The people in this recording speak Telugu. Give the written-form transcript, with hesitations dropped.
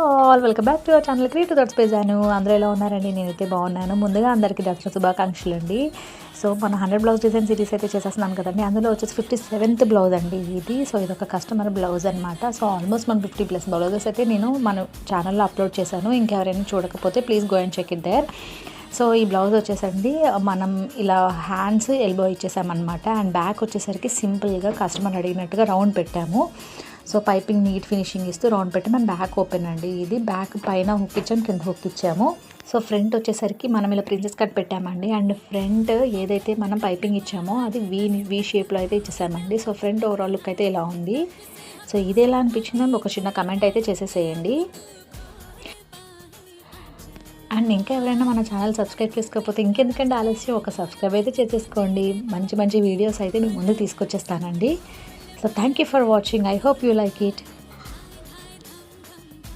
All welcome back to our channel creative thoughts పేజాను. అందరూ ఎలా ఉన్నారండి? నేనైతే బాగున్నాను. ముందుగా అందరికీ దసరా శుభాకాంక్షలు అండి. సో మన 100 బ్లౌజ్ డిజైన్ సిరీస్ అయితే చేసేస్తున్నాను కదండి. అందులో వచ్చేసి 57th బ్లౌజ్ అండి ఇది. సో ఇదొక కస్టమర్ బ్లౌజ్ అనమాట. సో ఆల్మోస్ట్ మన 50+ బ్లౌజెస్ అయితే నేను మన ఛానల్లో అప్లోడ్ చేశాను. ఇంకెవరైనా చూడకపోతే please go and check it there. So ఈ బ్లౌజ్ వచ్చేసండి మనం ఇలా హ్యాండ్స్ ఎల్బో ఇచ్చేసామన్నమాట. అండ్ బ్యాక్ వచ్చేసరికి సింపుల్గా కస్టమర్ అడిగినట్టుగా రౌండ్ పెట్టాము. సో పైపింగ్ నీట్ ఫినిషింగ్ ఇస్తూ రౌండ్ పెట్టి మనం బ్యాక్ ఓపెన్ అండి. ఇది బ్యాక్ పైన హుక్ ఇచ్చాము, కింద హుక్ ఇచ్చాము. సో ఫ్రంట్ వచ్చేసరికి మనం ఇలా ప్రిన్సెస్ కట్ పెట్టామండి. అండ్ ఫ్రంట్ ఏదైతే మనం పైపింగ్ ఇచ్చామో అది వీ షేప్లో అయితే ఇచ్చేసామండి. సో ఫ్రంట్ ఓవరాల్ లుక్ అయితే ఇలా ఉంది. సో ఇది ఎలా అనిపించిందో ఒక చిన్న కమెంట్ అయితే చేసేసేయండి. అండ్ ఇంకా ఎవరైనా మన ఛానల్ సబ్స్క్రైబ్ చేసుకోకపోతే ఇంకెందుకంటే ఆలస్యం, ఒక సబ్స్క్రైబ్ అయితే చేసేసుకోండి. మంచి మంచి వీడియోస్ అయితే మేము ముందు తీసుకొచ్చేస్తానండి. So thank you for watching. I hope you like it.